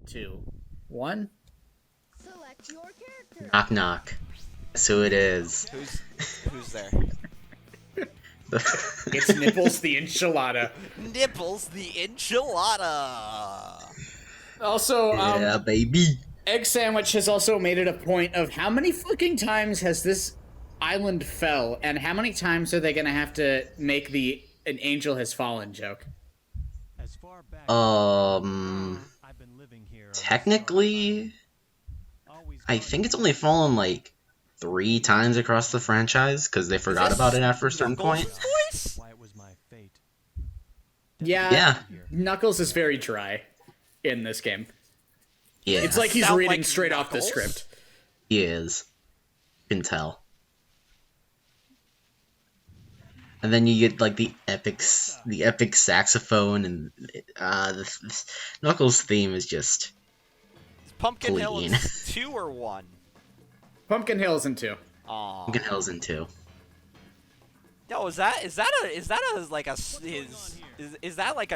2, 1. Select your character. Knock knock. That's who it is. Who's there? It's Nipples the enchilada. Nipples the enchilada. Also, Yeah, baby. Egg Sandwich has also made it a point of how many fucking times has this island fell, and how many times are they gonna have to make the "an angel has fallen" joke? Technically, I think it's only fallen like 3 times across the franchise because they forgot about it after a certain point. Voice? Yeah, Knuckles is very dry in this game. Yeah, It's like he's Sound reading like straight off the Knuckles? script. he is. You can tell. And then you get like the epic saxophone, and Knuckles' theme is just Pumpkin Hill clean. is 2 or 1? Pumpkin Hill's in 2. Aw. Pumpkin Hill's in 2. Yo, is that like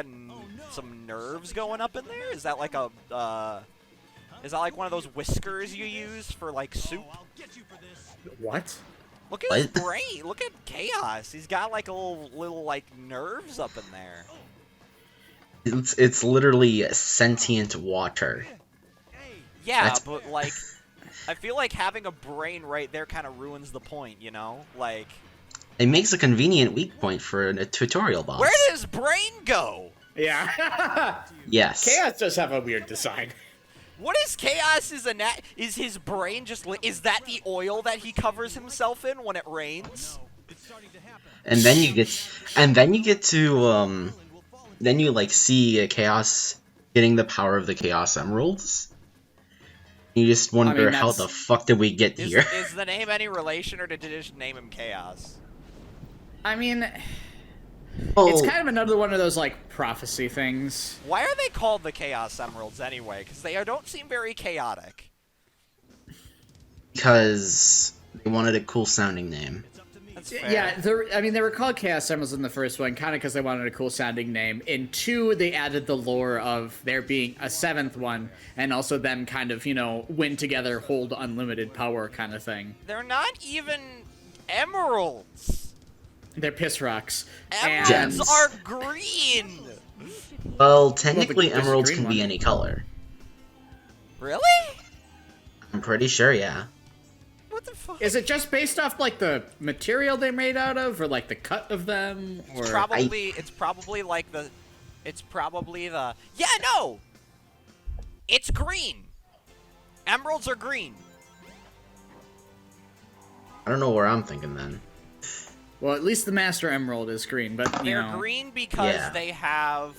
some nerves going up in there? Is that like a is that like one of those whiskers you use for like soup? What? Look at What? his brain. Look at Chaos. He's got like a little like nerves up in there. It's literally sentient water. Yeah, That's- but like I feel like having a brain right there kind of ruins the point, you know? Like It makes a convenient weak point for a tutorial boss. where did his brain go? Yeah. Yes. Chaos does have a weird design. What is Chaos's is his brain just is that the oil that he covers himself in when it rains? And then you get to then you like see Chaos getting the power of the Chaos Emeralds. You just wonder how the fuck did we get here? Is the name any relation, or did they just name him Chaos? I mean, Oh, it's kind of another one of those like prophecy things. Why are they called the Chaos Emeralds anyway? Because they don't seem very chaotic. because they wanted a cool sounding name. That's fair. Yeah, they were called Chaos Emeralds in the first one, kind of because they wanted a cool sounding name. In 2, they added the lore of there being a 7th one, and also them kind of, win together, hold unlimited power kind of thing. They're not even emeralds. They're piss rocks. Emeralds Gems. are green. Well, technically there's a emeralds green can be one. any color. Really? I'm pretty sure, yeah. What the fuck? Is it just based off like the material they're made out of, or like the cut of them, or It's probably the. Yeah, no. It's green. Emeralds are green. I don't know where I'm thinking then. Well, at least the Master Emerald is green, but They're green because Yeah. they have.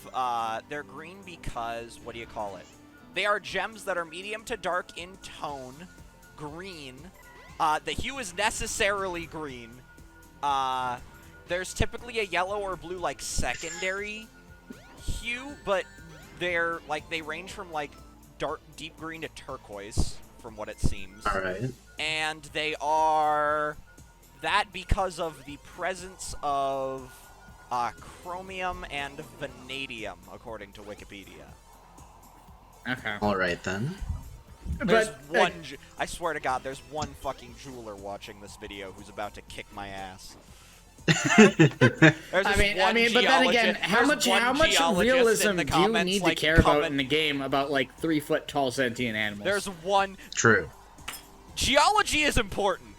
They're green because what do you call it? They are gems that are medium to dark in tone. Green. The hue is necessarily green. There's typically a yellow or blue like secondary hue, but they range from like dark deep green to turquoise from what it seems. All right. And they are that because of the presence of chromium and vanadium, according to Wikipedia. Okay. All right then. There's But one. I swear to God, there's one fucking jeweler watching this video who's about to kick my ass. There's I mean, but then again, how much realism do you need to care about in a game about like 3-foot tall sentient animals? There's one. True. Geology is important.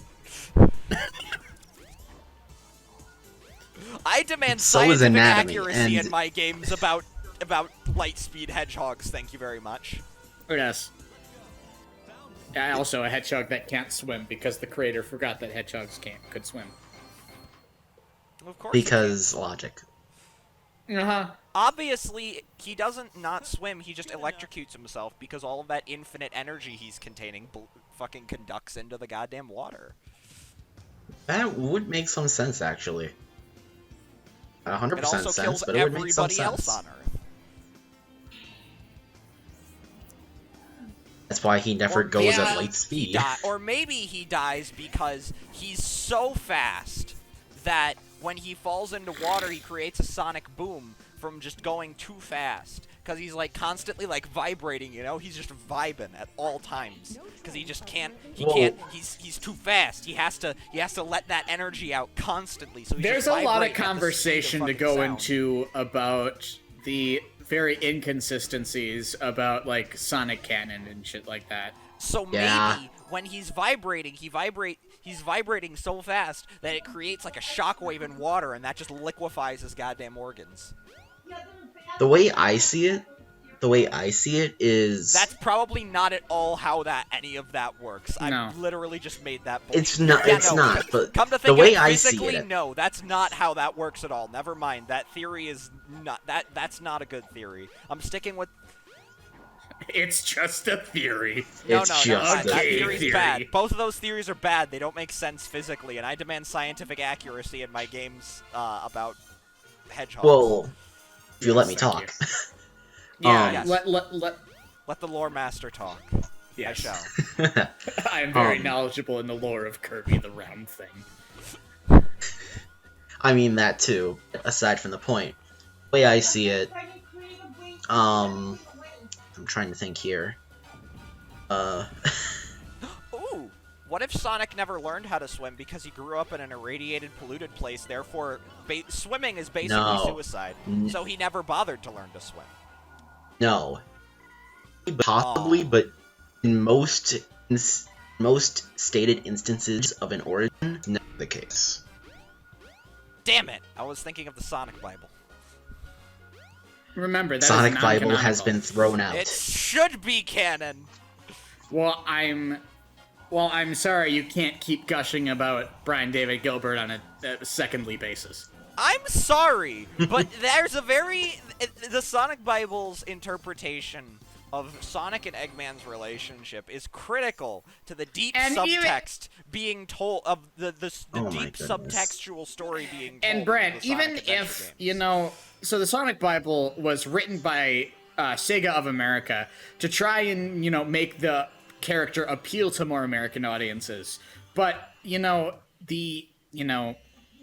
I demand So is scientific anatomy, accuracy and- in my games about light speed hedgehogs. Thank you very much. Yes. Also, a hedgehog that can't swim because the creator forgot that hedgehogs could swim. Of course. Because logic. Uh-huh. Obviously, he doesn't not swim. He just electrocutes himself because all of that infinite energy he's containing fucking conducts into the goddamn water. That would make some sense, actually. 100% It also sense, kills but it would make some everybody else sense. on Earth. That's why he never goes at light speed. Or maybe he dies because he's so fast that when he falls into water, he creates a sonic boom from just going too fast. Because he's, like, constantly, like, vibrating, you know? He's just vibing at all times. Because he just can't, he's too fast. He has to let that energy out constantly. So he's There's just a lot of vibrating at the speed conversation to fucking go sound. into about the very inconsistencies about, like, Sonic canon and shit like that. So Yeah. maybe when he's vibrating, he's vibrating so fast that it creates like a shockwave in water, and that just liquefies his goddamn organs. The way I see it is That's probably not at all how any of that works. No. I literally just made that bullshit. it's not. Yeah, It's no, not. But Come to the think way of it, I see physically, it, no, that's not how that works at all. Never mind. That theory is not that's not a good theory. I'm sticking with It's just a theory. no, It's no, never just mind. a That theory. theory's bad. Both of those theories are bad. They don't make sense physically, and I demand scientific accuracy in my games about hedgehogs. well, if you let me Yes, thank talk. Yeah, Yes. Let the lore master talk. yes. I shall. I am very Um, knowledgeable in the lore of Kirby the Round Thing. I mean that too. Aside from the point, the way I see it, I'm trying to think here. Ooh, what if Sonic never learned how to swim because he grew up in an irradiated, polluted place? Therefore, swimming is basically No. suicide. So he never bothered to learn to swim. No, possibly, but in most stated instances of an origin, not the case. Damn it! I was thinking of the Sonic Bible. Remember, that is Sonic Bible has non-canonical. been thrown out. It should be canon. Well, I'm sorry you can't keep gushing about Brian David Gilbert on a secondly basis. I'm sorry, but there's the Sonic Bible's interpretation of Sonic and Eggman's relationship is critical to the deep And subtext being told of the Oh my deep goodness. subtextual story being told. And in Brent, the Sonic even Adventure if, games. so the Sonic Bible was written by Sega of America to try and, make the character appeal to more American audiences. But,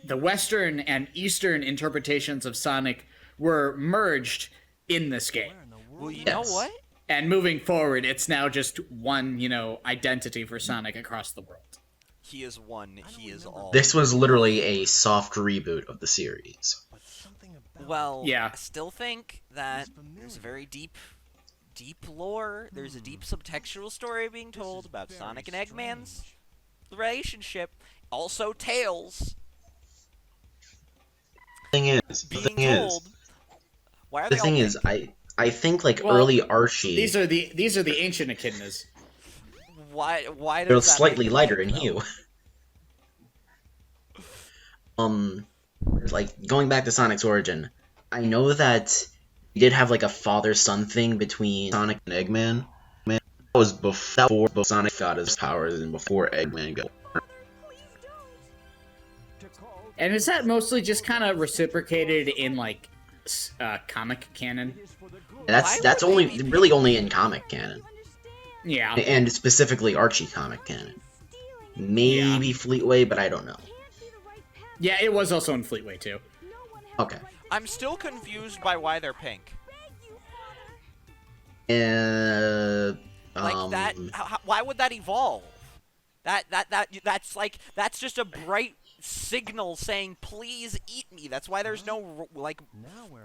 the Western and Eastern interpretations of Sonic were merged in this game. Well, you Yes. know what? And moving forward, it's now just one, identity for Sonic across the world. He is one. He is all. This was literally a soft reboot of the series. Well, Yeah. I still think that there's a very deep lore. There's a deep subtextual story being told about Sonic and Eggman's relationship. Also, Tails The being thing told. Why are they all is, pink? I think like Well, early Archie, These are the ancient echidnas. Why does they're that slightly make them lighter pink, in though? hue. Like going back to Sonic's origin, I know that he did have like a father-son thing between Sonic and Eggman. Man, that was before Sonic got his powers and before Eggman got. And is that mostly just kind of reciprocated in, like, comic canon? That's would only they be really only in comic canon, Yeah. and specifically Archie comic canon. Maybe Fleetway, but I don't know. Yeah, it was also in Fleetway, too. Okay. I'm still confused by why they're pink. Like that. Why would that evolve? That's just a bright signal saying, "Please eat me." That's why there's no like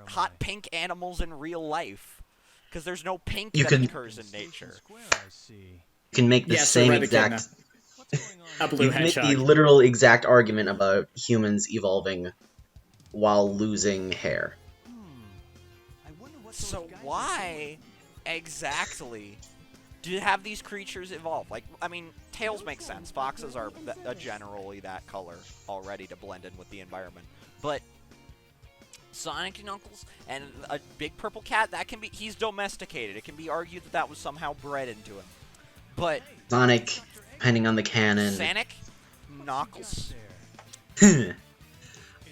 hot pink animals in real life, because there's no pink that occurs in nature. You can make the Yes, same Red exact. A blue You can make hedgehog. the literal exact argument about humans evolving while losing hair. So why exactly do you have these creatures evolve? Like, I mean, tails make sense. Foxes are generally that color already to blend in with the environment. But Sonic and Knuckles and a big purple cat, he's domesticated. It can be argued that that was somehow bred into him. But Sonic, depending on the canon. Sonic, Knuckles,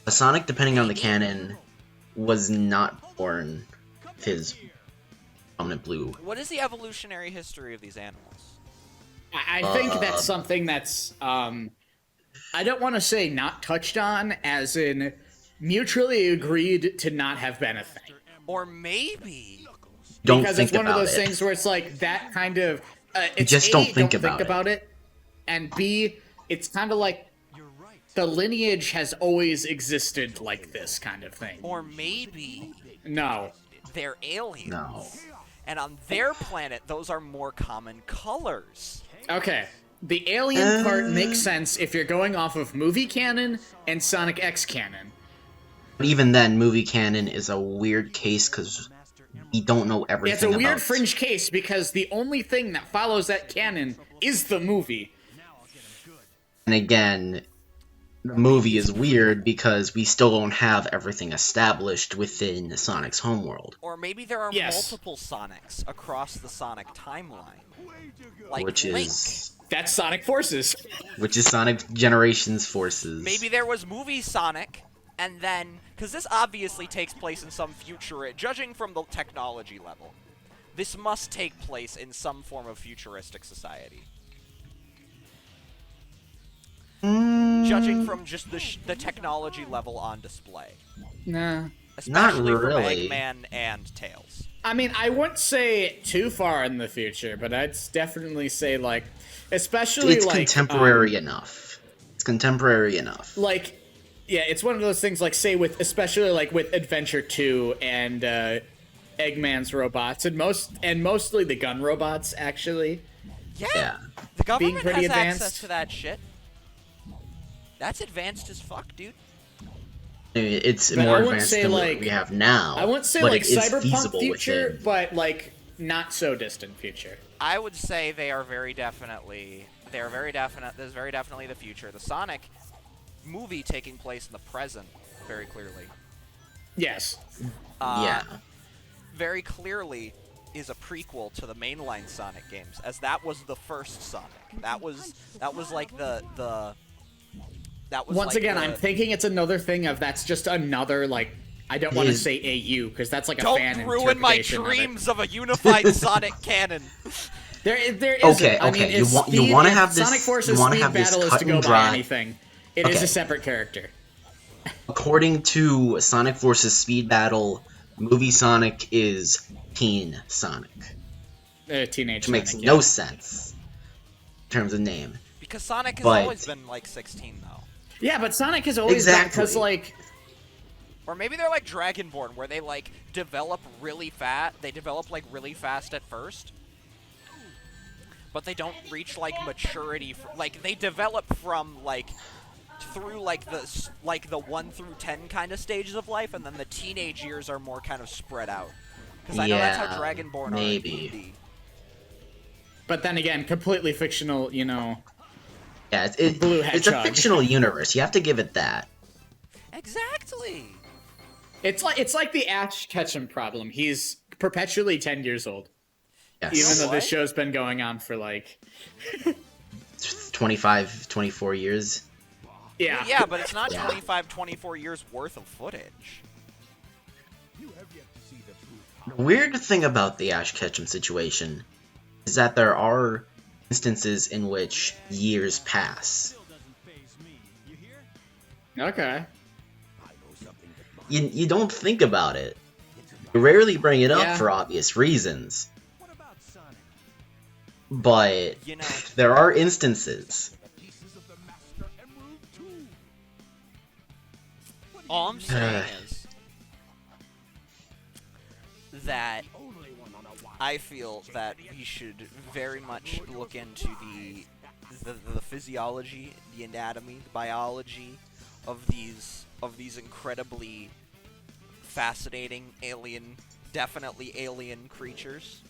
Sonic, depending on the canon, was not born with his prominent blue. what is the evolutionary history of these animals? I think that's something that's, I don't want to say not touched on, as in, mutually agreed to not have been a thing. Or maybe Don't Because think it's one of about those it. things where it's like that kind of it's just A, don't think about about it, and B, it's kind of like the lineage has always existed like this kind of thing. or maybe No. they're aliens. No. And on their planet, those are more common colors. Okay. The alien part makes sense if you're going off of movie canon and Sonic X canon. But even then, movie canon is a weird case because we don't know everything It's a weird about... fringe case because the only thing that follows that canon is the movie. And again, the movie is weird because we still don't have everything established within Sonic's homeworld. Or maybe there are Yes. multiple Sonics across the Sonic timeline. Like Which Link. is That's Sonic Forces. Sonic Generations Forces. Maybe there was movie Sonic, and then... Because this obviously takes place in some future... Judging from the technology level, this must take place in some form of futuristic society. Judging from just the technology level on display. Nah. Especially Not really. from Eggman and Tails. I mean, I wouldn't say too far in the future, but I'd definitely say, like, especially, It's like... contemporary enough. It's contemporary enough. Like, yeah, it's one of those things, like, say, with, especially, like, with Adventure 2 and, Eggman's robots, and mostly the gun robots, actually. Yeah. The government pretty has advanced. access to that shit. That's advanced as fuck, dude. I mean, it's But I more wouldn't advanced say, than what like- we have now. I wouldn't say, but like, it is cyberpunk feasible future, within. but, like, not so distant future. I would say they are very definitely... They're very definite. There's very definitely the future. The Sonic movie taking place in the present, very clearly. Yes. Yeah. Very clearly is a prequel to the mainline Sonic games, as that was the first Sonic. That was like the that was Once like again, the- I'm thinking it's another thing of that's just another, like, I don't want to say AU, because that's like a Don't fan ruin my interpretation of it. dreams of a unified Sonic canon. There isn't. Okay, I mean, okay, if you wanna if have this- Sonic you Forces wanna speed have this battle is cut to and go dry- by anything, it is Okay. a separate character. According to Sonic Forces Speed Battle, movie Sonic is Teen Sonic. Teenage Which makes Sonic, no yeah. sense in terms of name. Because Sonic has But- always been like 16 though. Yeah, but Sonic has always been, because, Exactly. like, Or maybe they're like Dragonborn, where they like develop really fast. They develop like really fast at first, but they don't reach like maturity. Like they develop from like through like the 1 through 10 kind of stages of life, and then the teenage years are more kind of spread out. Because I know that's how Yeah, Dragonborn maybe. are in D&D. but then again, completely fictional, you know. Yeah, Blue it's a Hedgehog. fictional universe. You have to give it that. Exactly. It's like the Ash Ketchum problem. He's perpetually 10 years old, Yes. even though this What? show's been going on for, like, 25, 24 years. yeah. Yeah, but it's not Yeah. 25, 24 years worth of footage. The weird thing about the Ash Ketchum situation is that there are instances in which years pass. Okay. You don't think about it. You rarely bring it up Yeah. for obvious reasons. But You know, there are instances. all I'm saying is that I feel that we should very much look into the physiology, the anatomy, the biology of these incredibly fascinating definitely alien creatures.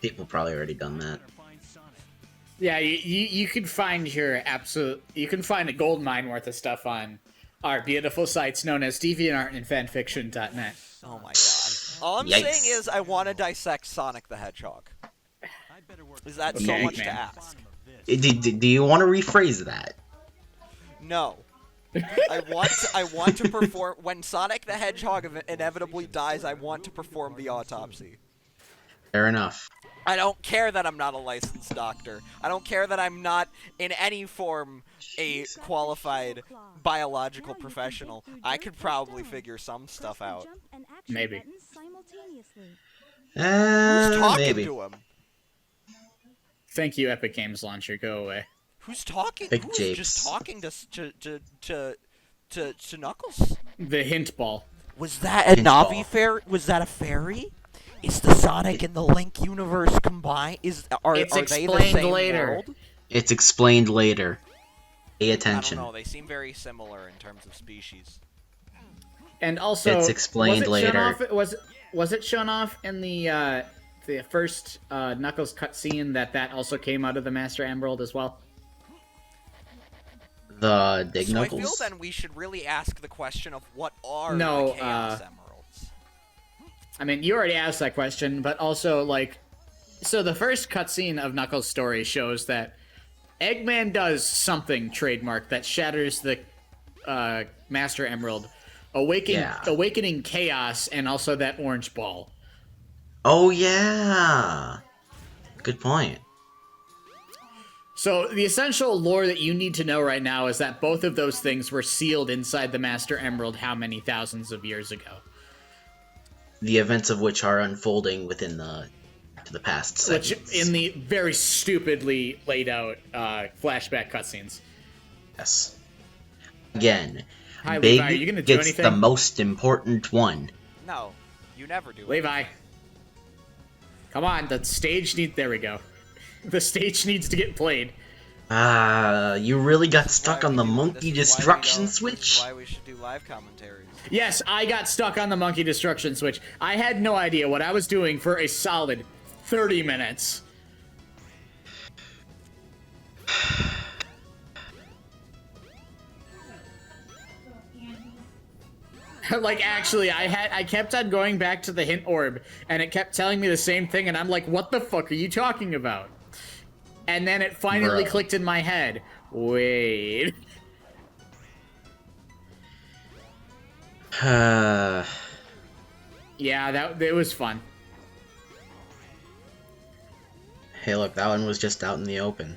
People probably already done that. Yeah, you can find you can find a gold mine worth of stuff on our beautiful sites known as DeviantArt and fanfiction.net. Oh my god. All I'm Yikes. saying is I want to dissect Sonic the Hedgehog. Is that so Okay, much to man. ask? Do you want to rephrase that? No. I want to perform when Sonic the Hedgehog inevitably dies. I want to perform the autopsy. Fair enough. I don't care that I'm not a licensed doctor. I don't care that I'm not in any form a qualified biological professional. I could probably figure some stuff out. Maybe. Who's talking Maybe. to him? Thank you, Epic Games Launcher. Go away. Who's talking? Big Who's japes. just talking to Knuckles? The hint ball. Was that a Pinch Navi ball. fairy? Was that a fairy? Is the Sonic and the Link universe combined? Are It's they the explained same later. world? It's explained later. Pay I attention. don't know. They seem very similar in terms of species. And also, It's explained was it shown later. off, was it shown off in the first Knuckles cutscene that also came out of the Master Emerald as well? The Dig So I feel Knuckles? then we should really ask the question of what are No, the Chaos Emeralds? I mean, you already asked that question, but also, like, so the first cutscene of Knuckles' story shows that Eggman does something trademark that shatters the Master Emerald, awakening chaos and also that orange ball. Oh, yeah! Good point. So the essential lore that you need to know right now is that both of those things were sealed inside the Master Emerald how many thousands of years ago? The events of which are unfolding within the past seconds. Which, in the very stupidly laid out flashback cutscenes. Yes. Again, Hi, Big Levi, are you gonna do gets anything? the most important one. No, you never do. Levi. Come on, the stage needs... There we go. The stage needs to get played. You really got stuck on the This monkey is destruction This is switch? why we should do live commentaries. Yes, I got stuck on the monkey destruction switch. I had no idea what I was doing for a solid 30 minutes. Like, actually, I kept on going back to the hint orb, and it kept telling me the same thing, and I'm like, what the fuck are you talking about? And then it finally Bro. clicked in my head. Wait. Yeah, it was fun. Hey, look, that one was just out in the open.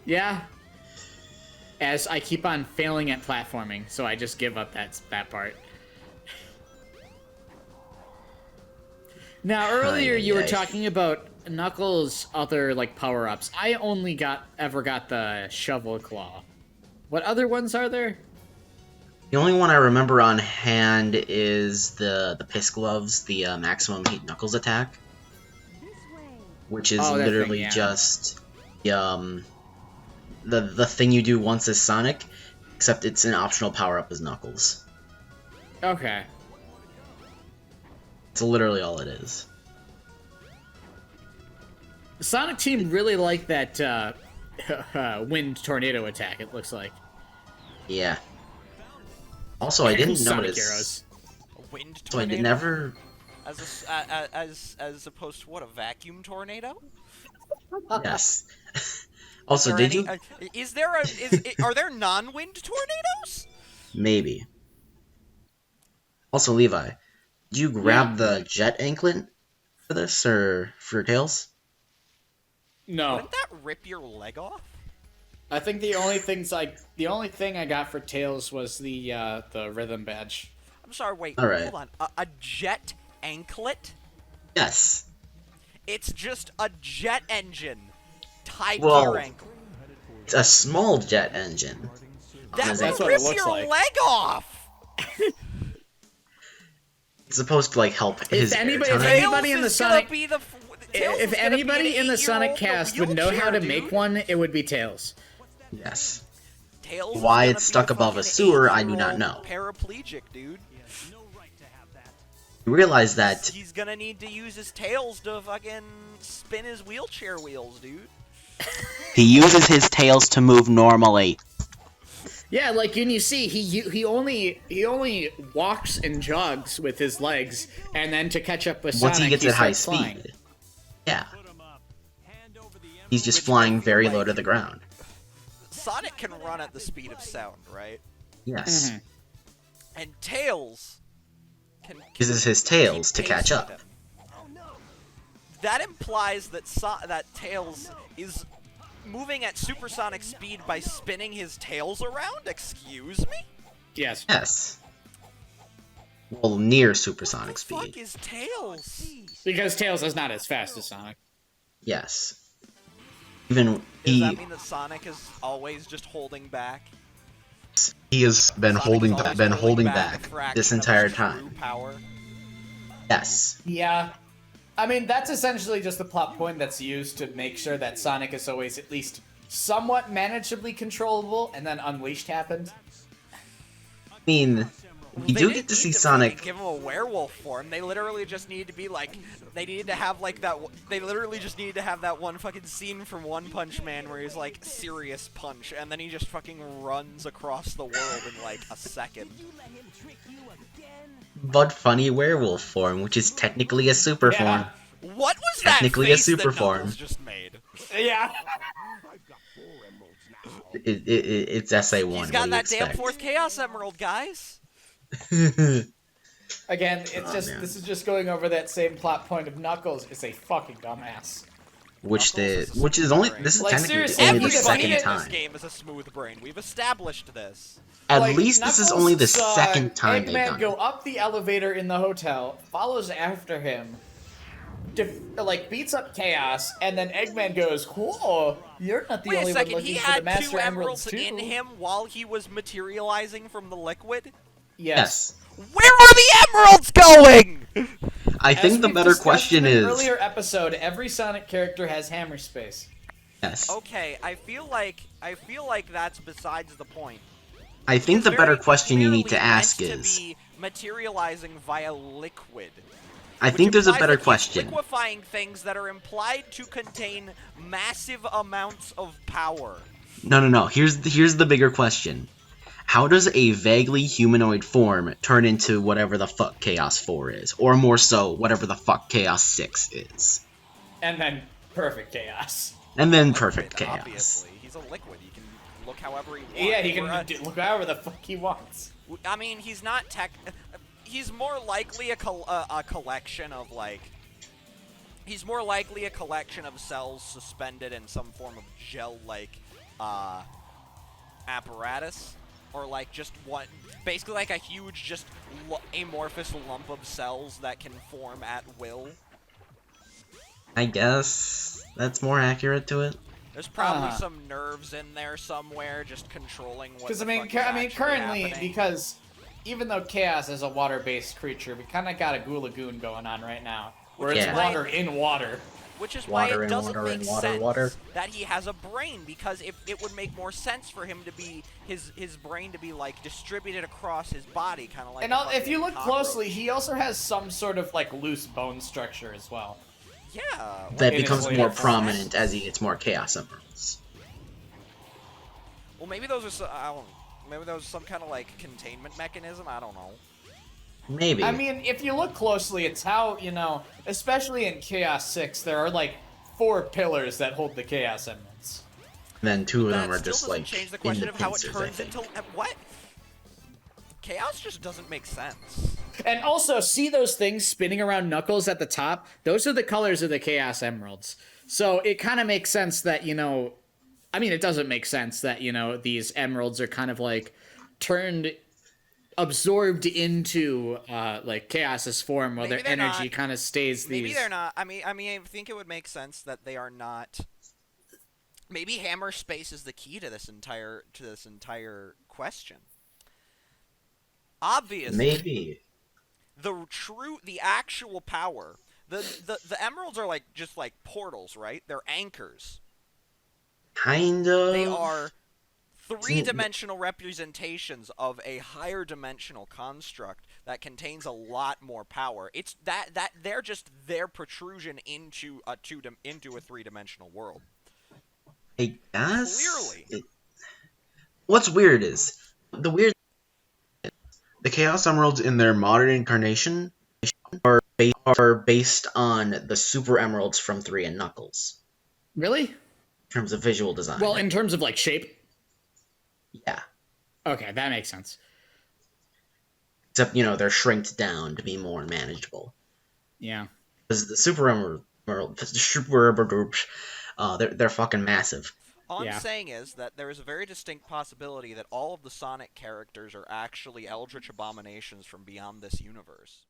Yeah. As I keep on failing at platforming, so I just give up that part. Now, earlier you were talking about Knuckles' other, like, power-ups. I only ever got the Shovel Claw. What other ones are there? The only one I remember on hand is the Piss Gloves, the maximum heat Knuckles attack, which is Oh, that literally thing, yeah. just the thing you do once as Sonic, except it's an optional power-up as Knuckles. Okay. It's literally all it is. The Sonic team really liked that wind tornado attack, it looks like. Yeah. Also, I didn't Sonic notice. Heroes. A wind So I tornado? never. As opposed to what, a vacuum tornado? Yes. Also, Are did any- you? Is there are there non-wind tornadoes? Maybe. Also, Levi, did you grab the jet anklet for this or for Tails? No. Wouldn't that rip your leg off? I think the only thing I got for Tails was the rhythm badge. I'm sorry, wait, All right. hold on. A jet anklet? Yes. It's just a jet engine tied Well, to your ankle. It's a small jet engine. That That's would what rip it looks your like. leg off! It's supposed to like help his air anybody- tunnel. if anybody in the Tails is gonna Sonic- be the Tails is If gonna anybody be an in the Sonic 8-year-old in a cast would know how to wheelchair, make dude. one, it would be Tails. Yes. Tails is Why gonna it's be stuck above a fucking sewer, I do not 8-year-old know. Paraplegic, dude. You realize that He's gonna need to use his tails to fucking spin his wheelchair wheels, dude. he uses his tails to move normally. Yeah, like and you see, he only walks and jogs with his legs, and then to catch up with Once Sonic, he gets at high starts flying. speed. Yeah. He's just flying very low to the ground. Sonic can run at the speed of sound, right? Yes. Mhm. And Tails can Uses his tails to keep catch pace up. with him. that implies that that Tails is moving at supersonic speed by spinning his tails around? Excuse me? Yes. Yes. Well, near supersonic What the fuck speed. is Tails? Because Tails is not as fast as Sonic. Yes. Even Does that mean that Sonic is always just holding back? he has been Sonic holding is always holding a back fraction this of entire his true time. Power. Yes. Yeah. I mean, that's essentially just the plot point that's used to make sure that Sonic is always at least somewhat manageably controllable, and then Unleashed happened. I mean, we They do didn't get to need see fucking Sonic. give him a werewolf form. They literally just needed to be like, they needed to have like that. They literally just needed to have that one fucking scene from One Punch Man where he's like serious punch, and then he just fucking runs across the world in like a second. But funny werewolf form, which is technically a super form. What was Technically that a face super that form. Knuckles just made? Yeah. It's SA1. He's got what that do you damn expect? fourth Chaos Emerald, guys. Again, it's just man. this is just going over that same plot point of Knuckles is a fucking dumbass. which Knuckles is only brain. this is Like, technically seriously, only the everybody second in this time. game is a smooth brain. We've established this. At Like, least this is Knuckles only the saw second time they've Eggman done go it. up the elevator in the hotel, follows after him, beats up Chaos, and then Eggman goes, "Cool, you're not the Wait a only one second, he looking for the had Master two Emeralds emeralds too." in him while he was materializing from the liquid? Yes. Where are the emeralds going? I As think the we've better discussed question in an is earlier episode, every Sonic character has hammer space. yes. Okay, I feel like that's besides the point. I think the It's better very question you need to clearly ask meant is to be materializing via liquid. I Which think there's a implies better that he's question. liquefying things that are implied to contain massive amounts of power. No. Here's the bigger question. How does a vaguely humanoid form turn into whatever the fuck Chaos 4 is? Or more so, whatever the fuck Chaos 6 is? And then perfect Chaos. And then Liquid, perfect Chaos. Obviously, he's a liquid. He can look however he wants. Yeah, he We're can look however the fuck he wants. I mean, he's not tech. He's more likely a collection of like. He's more likely a collection of cells suspended in some form of gel-like apparatus, or like just one, basically like a huge, just amorphous lump of cells that can form at will. I guess that's more accurate to it. There's probably some nerves in there somewhere, just controlling what. Because the I fuck is mean, actually currently, happening. because even though Chaos is a water-based creature, we kind of got a Goo Lagoon going on right now, where it's Yeah. water in water. Which is Water why it and doesn't water make and water, sense water. that he has a brain, because if it would make more sense for him to be his brain to be like distributed across his body, kind of like. And a if you fucking look cockroach. closely, he also has some sort of like loose bone structure as well. Yeah. That in his becomes later more forms. prominent as he gets more Chaos Emeralds. Well, maybe those are I don't. Maybe that was some kind of like containment mechanism. I don't know. Maybe. I mean, if you look closely, it's how, especially in Chaos 6, there are like 4 pillars that hold the Chaos Emeralds. And then 2 of That them are still just doesn't like change the in question the of how it pincers, I turns think. into what. Chaos just doesn't make sense. And also, see those things spinning around Knuckles at the top? Those are the colors of the Chaos Emeralds. So it kind of makes sense that, I mean, it doesn't make sense that, these emeralds are kind of like absorbed into like Chaos's form, while Maybe their they're energy not. kind of stays these. Maybe they're not. I mean, I think it would make sense that they are not. Maybe hammer space is the key to this entire question. Obviously, Maybe. the actual power. The emeralds are like just like portals, right? They're anchors. Kind of. They are three-dimensional representations of a higher dimensional construct that contains a lot more power. It's that they're just their protrusion into a three-dimensional world. I guess. Clearly. What's weird is the Chaos Emeralds in their modern incarnation are based on the Super Emeralds from 3 and Knuckles Really? in terms of visual design. Well, in terms of like shape. yeah. Okay, that makes sense. Except they're shrinked down to be more manageable. Yeah. Because the Super Emerald, They're fucking massive. All I'm Yeah. saying is that there is a very distinct possibility that all of the Sonic characters are actually Eldritch abominations from beyond this universe.